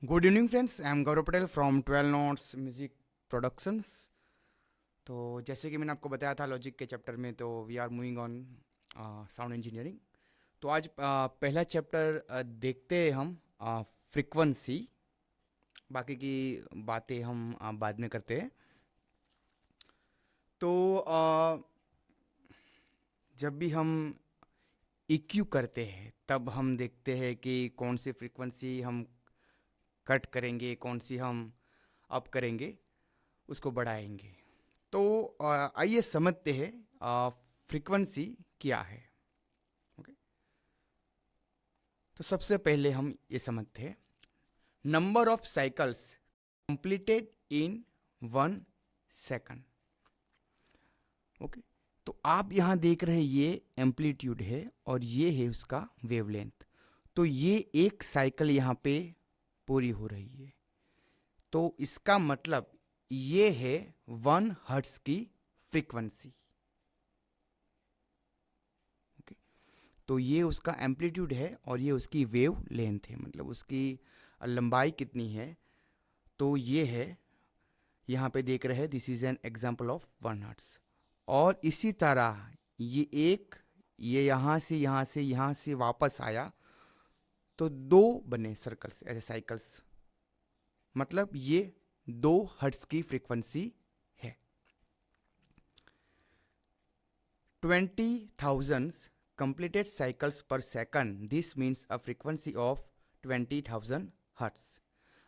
Good evening friends, I am Gaurav Patel from 12 notes music productions. तो जैसे कि मैंने आपको बताया था लॉजिक के चैप्टर में, तो we are moving on sound engineering. तो आज पहला चैप्टर देखते हैं हम फ्रीक्वेंसी। बाकी की बातें हम बाद में करते हैं। तो जब भी हम EQ करते हैं तब हम देखते हैं कि कौन सी फ्रीक्वेंसी हम कट करेंगे, कौन सी हम अप करेंगे, उसको बढ़ाएंगे। तो आइए समझते हैं फ्रीक्वेंसी क्या है। ओके, तो सबसे पहले हम ये समझते हैं number of cycles completed in 1 second. Okay, तो आप यहाँ देख रहे हैं ये एम्पलीट्यूड है और ये है उसका वेवलेंथ। तो ये एक साइकिल यहाँ पे पूरी हो रही है, तो इसका मतलब ये है 1 हर्ट्ज की फ्रीक्वेंसी। ओके, तो ये उसका एम्पलीट्यूड है और ये उसकी वेव लेंथ है, मतलब उसकी लंबाई कितनी है। तो ये है, यहाँ पे देख रहे हैं, this is an example of 1 hertz. और इसी तरह ये यहाँ से वापस आया, तो दो बने सर्कल्स, ऐसे साइकिल्स, मतलब ये 2 हर्ट्ज की फ्रीक्वेंसी है। 20,000 completed cycles per second, this means a frequency of 20,000 hertz.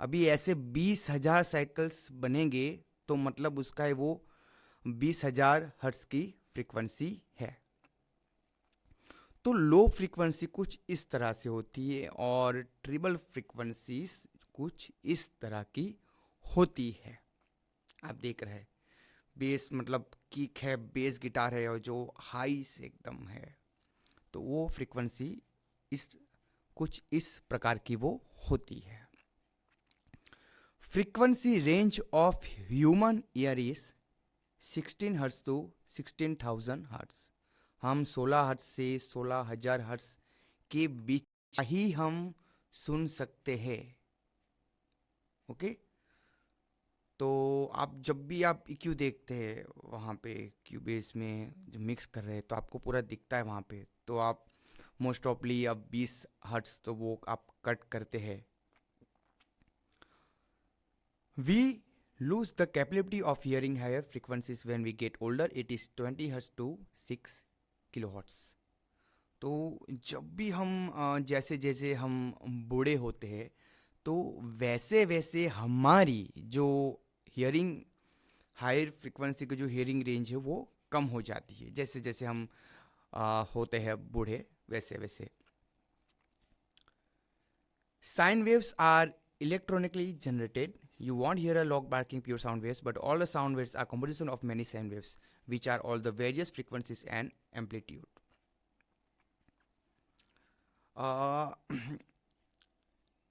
अभी ऐसे 20,000 साइकिल्स बनेंगे, तो मतलब उसका है वो 20,000 हर्ट्ज की फ्रीक्वेंसी है। तो लो फ्रीक्वेंसी कुछ इस तरह से होती है और ट्रिबल फ्रीक्वेंसीज कुछ इस तरह की होती है। आप देख रहे हैं बेस मतलब किक है, बेस गिटार है, और जो हाई से एकदम है, तो वो फ्रीक्वेंसी इस कुछ इस प्रकार की वो होती है। Frequency range of human ear is 16 hertz to 16,000 hertz. हम 16 हर्ट्ज से 16,000 हर्ट्ज के बीच ही हम सुन सकते हैं। ओके, तो आप जब भी आप EQ देखते हैं वहाँ पे क्यूबेस में जो मिक्स कर रहे हैं, तो आपको पूरा दिखता है वहाँ पे। तो आप मोस्ट ऑफली अब 20 हर्ट्ज तो वो आप कट करते हैं। We lose the capability of hearing higher frequencies when we get older. It is 20 hertz to 6 kilohertz. तो जब भी हम जैसे जैसे हम बूढ़े होते हैं, तो वैसे वैसे हमारी जो हियरिंग हायर फ्रीक्वेंसी की जो हियरिंग रेंज है वो कम हो जाती है। जैसे जैसे हम होते हैं बूढ़े, वैसे वैसे। Sine waves are electronically generated. You won't hear a log barking pure sound waves, but all the sound waves are composition of many sine waves, which are all the various frequencies and amplitude.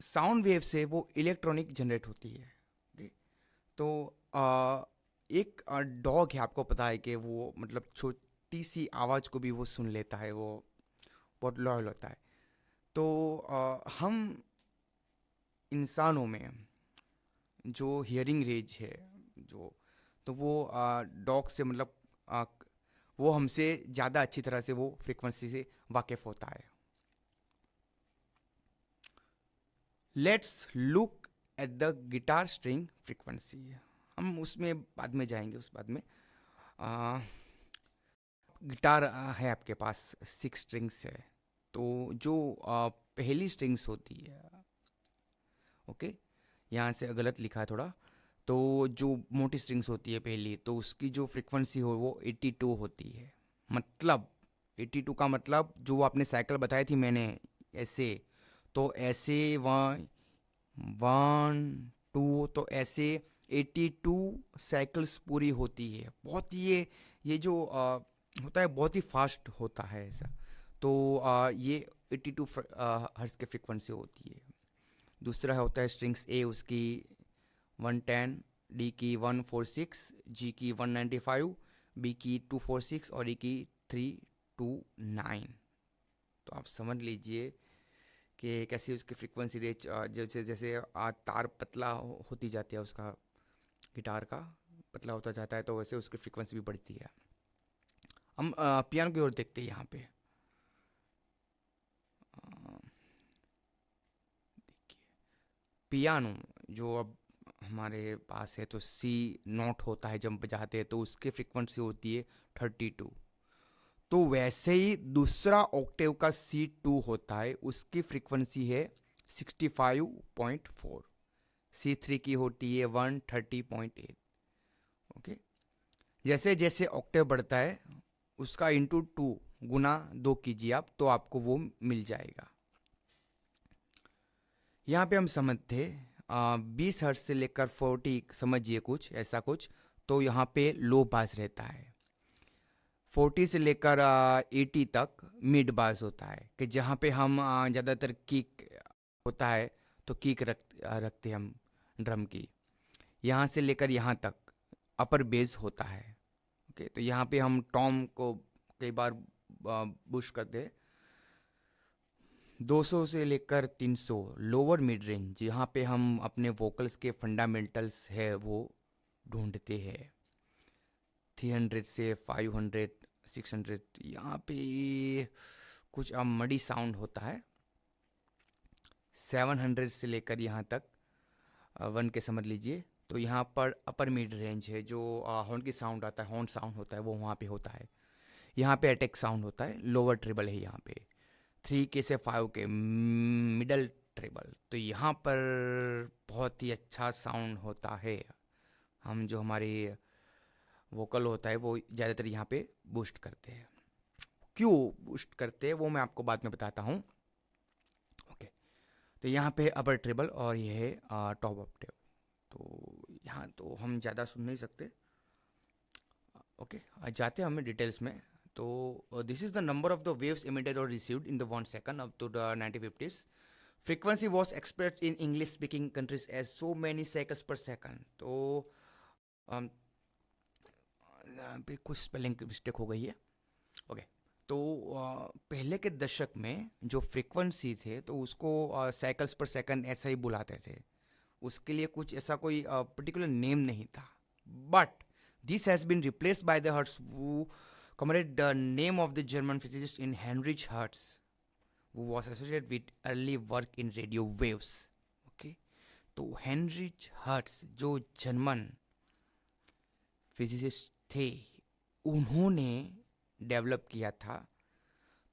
Sound wave से वो electronic generate होती है। okay? तो एक dog है, आपको पता है कि वो मतलब छोटी सी आवाज़ को भी वो सुन लेता है, वो बहुत लॉयल होता है। तो हम इंसानों में जो हियरिंग रेंज है, जो तो वो डॉग से मतलब वो हमसे ज़्यादा अच्छी तरह से वो फ्रीक्वेंसी से वाकिफ़ होता है। Let's look at the guitar string frequency. हम उसमें बाद में जाएंगे, उस बाद में। गिटार है आपके पास, 6 स्ट्रिंग्स है। तो जो पहली स्ट्रिंग्स होती है, ओके, यहाँ से गलत लिखा है थोड़ा। तो जो मोटी स्ट्रिंग्स होती है पहली, तो उसकी जो फ्रीक्वेंसी हो वो 82 होती है। मतलब 82 का मतलब जो आपने साइकिल बताई थी मैंने, ऐसे, तो ऐसे 1 1 2, तो ऐसे 82 साइकिल्स पूरी होती है। बहुत ये जो होता है बहुत ही फास्ट होता है ऐसा। तो ये 82 हर्ट्ज की फ्रीक्वेंसी होती है। दूसरा होता है स्ट्रिंग्स ए, उसकी 110, डी की 146, जी की 195, बी की 246 और ई की 329। तो आप समझ लीजिए कि कैसी उसकी फ्रीक्वेंसी रेंज, जैसे जैसे तार पतला होती जाती है, उसका गिटार का पतला होता जाता है, तो वैसे उसकी फ्रीक्वेंसी भी बढ़ती है। हम पियानो की ओर देखते हैं यहाँ पे। देखिए पियानो जो अब हमारे पास है, तो सी नोट होता है जब बजाते हैं, तो उसकी फ्रीक्वेंसी होती है 32। तो वैसे ही दूसरा ऑक्टेव का C2 होता है, उसकी फ्रीक्वेंसी है 65.4। C3 की होती है 130.8। ओके, जैसे जैसे ऑक्टेव बढ़ता है उसका इंटू 2 गुना 2 कीजिए आप, तो आपको वो मिल जाएगा। यहाँ पे हम समझते 20 हर्ट्ज से लेकर 40 समझिए, कुछ ऐसा कुछ, तो यहाँ पे लो पास रहता है। 40 से लेकर 80 तक मिड बास होता है, कि जहाँ पे हम ज़्यादातर किक होता है, तो किक रखते हैं हम ड्रम की। यहाँ से लेकर यहाँ तक अपर बेस होता है। ओके, तो यहाँ पे हम टॉम को कई बार बुश करते हैं। 200 से लेकर 300 लोअर मिड रेंज, यहाँ पे हम अपने वोकल्स के फंडामेंटल्स है वो ढूंढते हैं। 300 से 500 600 यहाँ पे कुछ मडी साउंड होता है। 700 से लेकर यहाँ तक 1 के समझ लीजिए, तो यहाँ पर अपर मिड रेंज है, जो हॉर्न की साउंड आता है, हॉर्न साउंड होता है, वो वहाँ पे होता है। यहाँ पे अटैक साउंड होता है, लोअर ट्रिबल है यहाँ पे। 3 के से 5 के मिडल ट्रिबल, तो यहाँ पर बहुत ही अच्छा साउंड होता है। हम जो हमारी वोकल होता है वो ज़्यादातर यहाँ पे बूस्ट करते हैं। क्यों बूस्ट करते हैं वो मैं आपको बाद में बताता हूँ। ओके, तो यहाँ पे अपर ट्रिबल और ये है टॉप ऑक्टेव। तो यहाँ तो हम ज़्यादा सुन नहीं सकते। ओके, जाते हैं हमें डिटेल्स में। तो this is the number of the waves emitted or received in the 1 second up to the 1950s. Frequency was expressed in English speaking countries as so many cycles per second. तो यहाँ पे कुछ spelling की mistake हो गई है। Okay, तो पहले के दशक में जो फ्रीक्वेंसी थे, तो उसको साइकिल्स पर सेकंड ऐसा ही बुलाते थे। उसके लिए कुछ ऐसा कोई पर्टिकुलर नेम नहीं था। But this has been replaced by the hertz, वो commemorate the name of the German physicist in Heinrich Hertz, who was associated with early work in radio waves. Okay, तो हेनरिच हर्ट्स जो German physicist थे, उन्होंने develop किया था,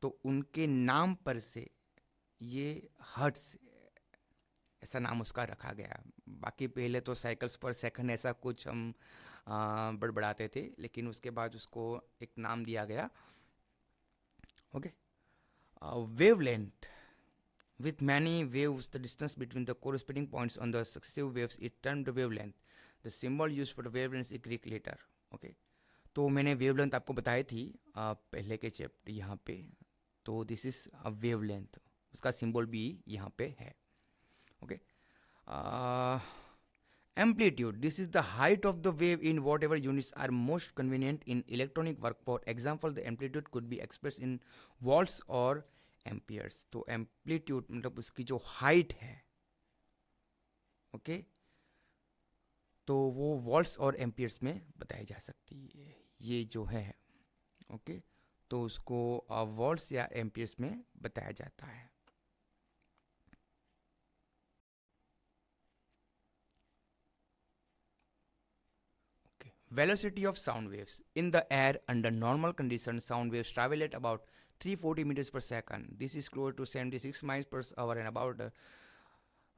तो उनके नाम पर से ये हर्ट्स ऐसा नाम उसका रखा गया। बाकी पहले तो साइकिल्स पर सेकंड ऐसा कुछ हम बड़बड़ाते थे, लेकिन उसके बाद उसको एक नाम दिया गया। Okay, wavelength with many waves, the distance between the corresponding points on the successive waves is termed wavelength. The symbol used for the wavelength is Greek letter. Okay, तो मैंने वेवलेंथ आपको बताई थी पहले के चैप्टर यहाँ पे। तो दिस इज अ वेवलेंथ, उसका सिंबल भी यहाँ पे है। Okay, amplitude, this is the height of the wave in whatever units are most convenient in electronic work. For example, the amplitude could be expressed in volts or amperes. तो amplitude मतलब उसकी जो height है, okay, तो वो vaults और amperes में बताई जा सकती है। ये जो है, ओके, तो उसको वॉल्ट्स या एम्पियर्स में बताया जाता है। Velocity of sound waves in the air under normal conditions, sound waves travel at about 340 meters per second. This is close to 76 miles per hour and about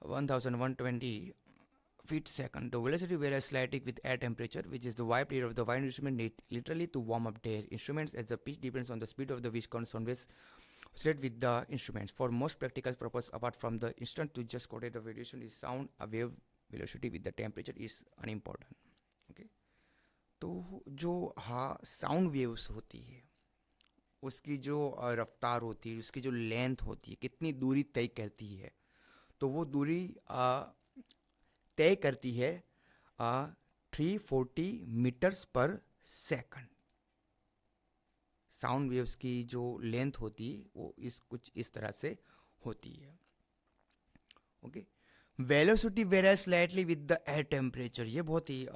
1120 feet second. The velocity varies slightly with air temperature, which is the wide period of the wind instrument need literally to warm up their instruments, as the pitch depends on the speed of the which sound waves oscillate with the instruments. For most practical purpose, apart from the instant to just quoted the variation is sound, a wave velocity with the temperature is unimportant. Okay, तो जो sound waves होती है, उसकी जो रफ्तार होती है, उसकी जो लेंथ होती है, कितनी दूरी तय करती है, तो वो दूरी तय करती है 340 मीटर्स पर सेकंड। साउंड वेव्स की जो लेंथ होती है वो कुछ इस तरह से होती है। Okay. Velocity very slightly with the air temperature, ये बहुत ही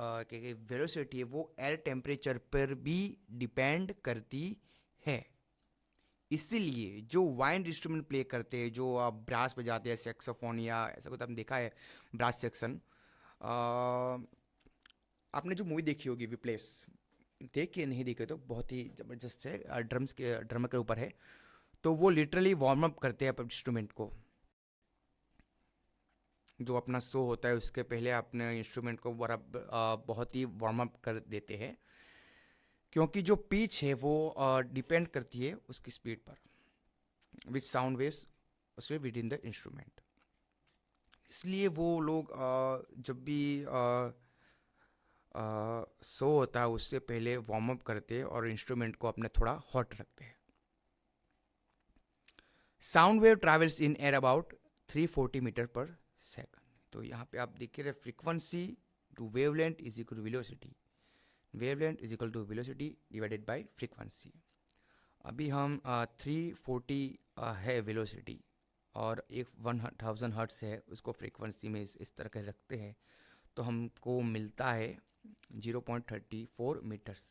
वेलोसिटी है वो एयर टेम्परेचर पर भी डिपेंड करती है। इसीलिए जो वाइंड इंस्ट्रूमेंट प्ले करते हैं, जो आप ब्रास बजाते हैं, सैक्सोफोन या ऐसा कुछ आपने देखा है, ब्रास सेक्शन, आपने जो मूवी देखी होगी विप्लेस, देखिए नहीं देखे तो बहुत ही ज़बरदस्त है, ड्रमर के ऊपर है, तो वो लिटरली वार्म अप करते हैं इंस्ट्रूमेंट को। जो अपना शो होता है उसके पहले अपने इंस्ट्रूमेंट को बहुत ही वार्म अप कर देते हैं, क्योंकि जो पिच है वो डिपेंड करती है उसकी स्पीड पर, विच साउंड वेव्स उसके विद इन द इंस्ट्रूमेंट। इसलिए वो लोग जब भी शो होता है उससे पहले वार्म अप करते हैं और इंस्ट्रूमेंट को अपने थोड़ा हॉट रखते हैं। Sound wave travels in air about 340 meter per second. तो यहाँ पे आप देख रहे frequency to wavelength is equal to velocity, wavelength is equal to velocity divided by frequency. अभी हम 340 है वेलोसिटी और एक 1000 हर्ट्ज है, उसको फ्रीक्वेंसी में इस तरह के रखते हैं, तो हमको मिलता है 0.34 मीटर्स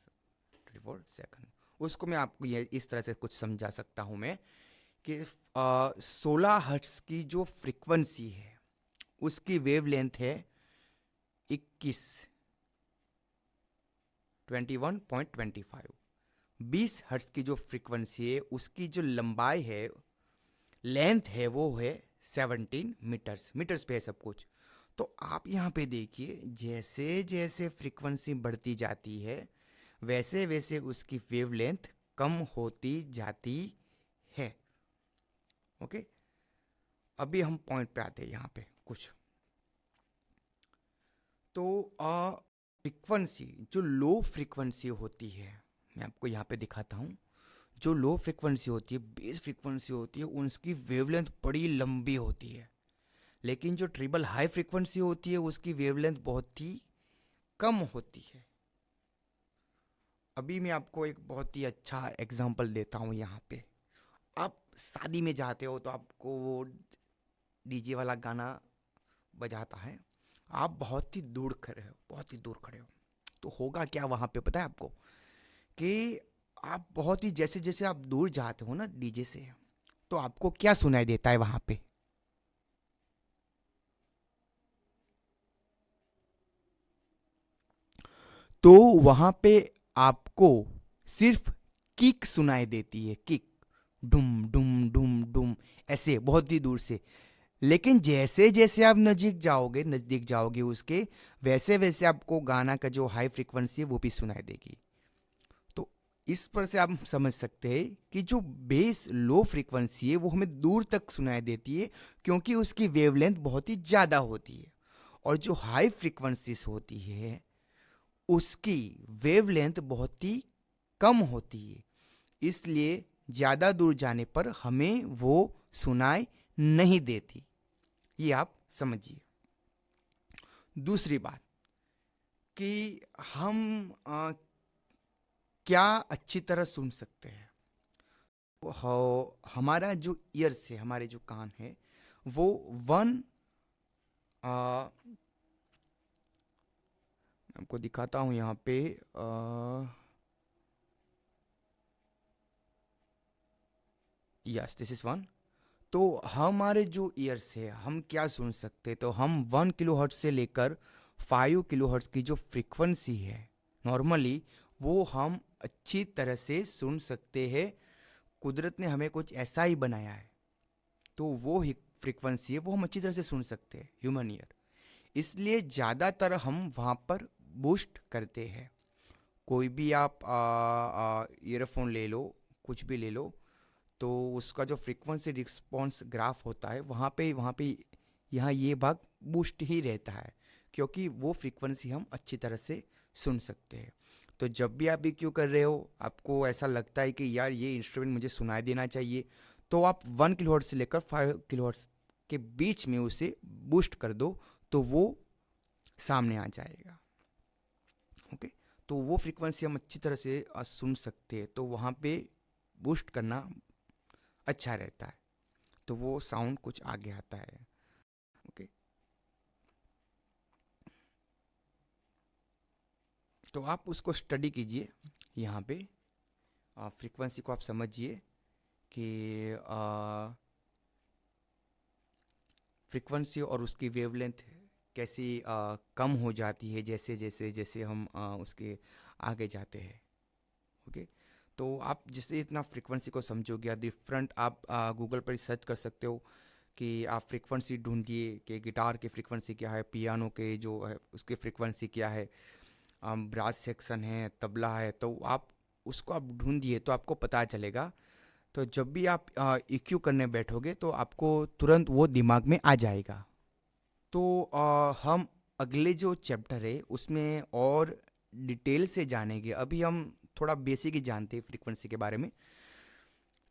34 सेकंड। उसको मैं आपको ये इस तरह से कुछ समझा सकता हूँ मैं कि 16 हर्ट्ज की जो फ्रीक्वेंसी है उसकी वेवलेंथ है 21.25। 20 हर्ट्ज की जो फ्रीक्वेंसी है उसकी जो लंबाई है, लेंथ है, वो है 17 मीटर्स पे है सब कुछ। तो आप यहाँ पे देखिए जैसे जैसे फ्रीक्वेंसी बढ़ती जाती है वैसे वैसे उसकी वेवलेंथ कम होती जाती है। ओके, अभी हम पॉइंट पे आते हैं यहाँ पे कुछ। तो फ्रीक्वेंसी जो लो फ्रीक्वेंसी होती है, मैं आपको यहाँ पे दिखाता हूँ। जो लो फ्रीक्वेंसी होती है, बेस फ्रीक्वेंसी होती है, उसकी वेवलेंथ बड़ी लंबी होती है, लेकिन जो ट्रिपल हाई फ्रीक्वेंसी होती है उसकी वेवलेंथ बहुत ही कम होती है। अभी मैं आपको एक बहुत ही अच्छा एग्जांपल देता हूँ। यहाँ पे आप शादी में जाते हो तो आपको वो डीजे वाला गाना बजाता है, आप बहुत ही दूर खड़े हो, बहुत ही दूर खड़े हो, तो होगा क्या वहाँ पे पता है आपको, कि आप बहुत ही जैसे जैसे आप दूर जाते हो ना डीजे से, तो आपको क्या सुनाई देता है वहाँ पे? तो वहाँ पे आपको सिर्फ किक सुनाई देती है, किक, डुम डुम डुम डुम, ऐसे बहुत ही दूर से। लेकिन जैसे जैसे आप नज़दीक जाओगे उसके, वैसे वैसे आपको गाना का जो हाई फ्रीक्वेंसी है वो भी सुनाई देगी। तो इस पर से आप समझ सकते हैं कि जो बेस लो फ्रीक्वेंसी है वो हमें दूर तक सुनाई देती है, क्योंकि उसकी वेवलेंथ बहुत ही ज़्यादा होती है, और जो हाई फ्रीक्वेंसीज होती है उसकी वेवलेंथ बहुत ही कम होती है, इसलिए ज़्यादा दूर जाने पर हमें वो सुनाई नहीं देती। ये आप समझिए। दूसरी बात कि हम क्या अच्छी तरह सुन सकते हैं। हमारा जो ईयर्स है, हमारे जो कान है, वो आपको दिखाता हूँ यहाँ पे, यस दिस इज वन। तो हमारे जो ईयर्स है हम क्या सुन सकते हैं, तो हम 1 किलोहर्ट्ज से लेकर 5 किलोहर्ट्ज की जो फ्रीक्वेंसी है नॉर्मली, वो हम अच्छी तरह से सुन सकते हैं। कुदरत ने हमें कुछ ऐसा ही बनाया है, तो वो ही फ्रीक्वेंसी है वो हम अच्छी तरह से सुन सकते हैं, ह्यूमन ईयर। इसलिए ज़्यादातर हम वहाँ पर बूस्ट करते हैं। कोई भी आप ईयरफोन ले लो, कुछ भी ले लो, तो उसका जो फ्रीक्वेंसी रिस्पॉन्स ग्राफ होता है वहाँ पे यहाँ ये भाग बूस्ट ही रहता है, क्योंकि वो फ्रीक्वेंसी हम अच्छी तरह से सुन सकते हैं। तो जब भी आप ये क्यों कर रहे हो, आपको ऐसा लगता है कि यार ये इंस्ट्रूमेंट मुझे सुनाई देना चाहिए, तो आप 1 किलोहर्ट्ज से लेकर 5 किलोहर्ट्ज के बीच में उसे बूस्ट कर दो, तो वो सामने आ जाएगा। ओके, तो वो फ्रीक्वेंसी हम अच्छी तरह से सुन सकते हैं, तो वहाँ पे बूस्ट करना अच्छा रहता है, तो वो साउंड कुछ आगे आता है। तो आप उसको स्टडी कीजिए। यहाँ पे फ्रीक्वेंसी को आप समझिए कि फ्रीक्वेंसी और उसकी वेवलेंथ कैसी कम हो जाती है जैसे जैसे जैसे हम उसके आगे जाते हैं। ओके, तो आप जिससे इतना फ्रीक्वेंसी को समझोगे या डिफरेंट, आप गूगल पर सर्च कर सकते हो कि आप फ्रीक्वेंसी ढूंढिए कि गिटार की फ्रीक्वेंसी क्या है, पियानो के जो है उसकी फ्रीक्वेंसी क्या है, ब्रास सेक्शन है, तबला है, तो आप उसको आप ढूंढिए तो आपको पता चलेगा। तो जब भी आप EQ करने बैठोगे तो आपको तुरंत वो दिमाग में आ जाएगा। तो हम अगले जो चैप्टर है उसमें और डिटेल से जानेंगे। अभी हम थोड़ा बेसिक ही जानते हैं फ्रीक्वेंसी के बारे में।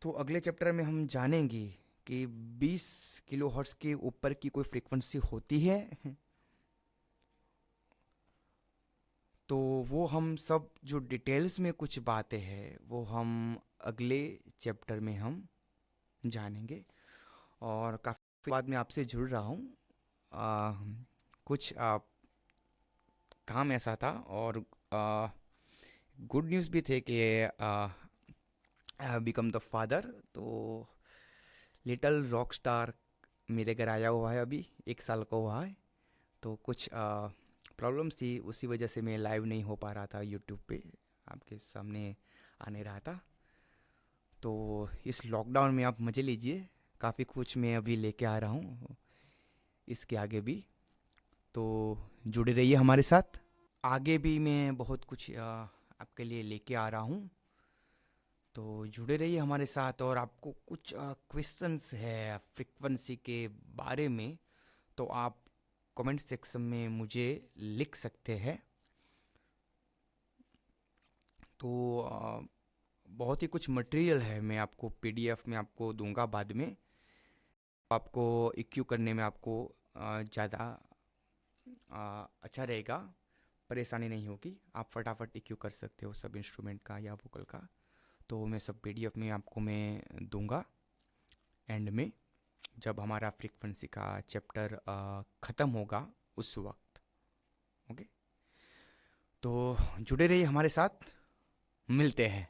तो अगले चैप्टर में हम जानेंगे कि 20 किलो हर्ट्ज के ऊपर की कोई फ्रीक्वेंसी होती है, तो वो हम सब जो डिटेल्स में कुछ बातें हैं वो हम अगले चैप्टर में हम जानेंगे। और काफ़ी बाद में आपसे जुड़ रहा हूँ। आ, कुछ काम ऐसा था और गुड न्यूज़ भी थे कि बिकम द फादर। तो लिटिल रॉक स्टार मेरे घर आया हुआ है, अभी 1 साल का हुआ है। तो कुछ प्रॉब्लम्स थी, उसी वजह से मैं लाइव नहीं हो पा रहा था यूट्यूब पे, आपके सामने आने रहा था। तो इस लॉकडाउन में आप मज़े लीजिए, काफ़ी कुछ मैं अभी लेके आ रहा हूँ इसके आगे भी। तो जुड़े रहिए हमारे साथ, आगे भी मैं बहुत कुछ आपके लिए लेके आ रहा हूँ। तो जुड़े रहिए हमारे साथ। और आपको कुछ क्वेश्चंस है फ्रीक्वेंसी के बारे में तो आप कमेंट सेक्शन में मुझे लिख सकते हैं। तो बहुत ही कुछ मटेरियल है, मैं आपको PDF में आपको दूंगा बाद में। आपको EQ करने में आपको ज़्यादा अच्छा रहेगा, परेशानी नहीं होगी, आप फटाफट EQ कर सकते हो सब इंस्ट्रूमेंट का या वोकल का। तो मैं सब PDF में आपको मैं दूंगा एंड में, जब हमारा फ्रीक्वेंसी का चैप्टर ख़त्म होगा उस वक्त। ओके, तो जुड़े रहिए हमारे साथ, मिलते हैं।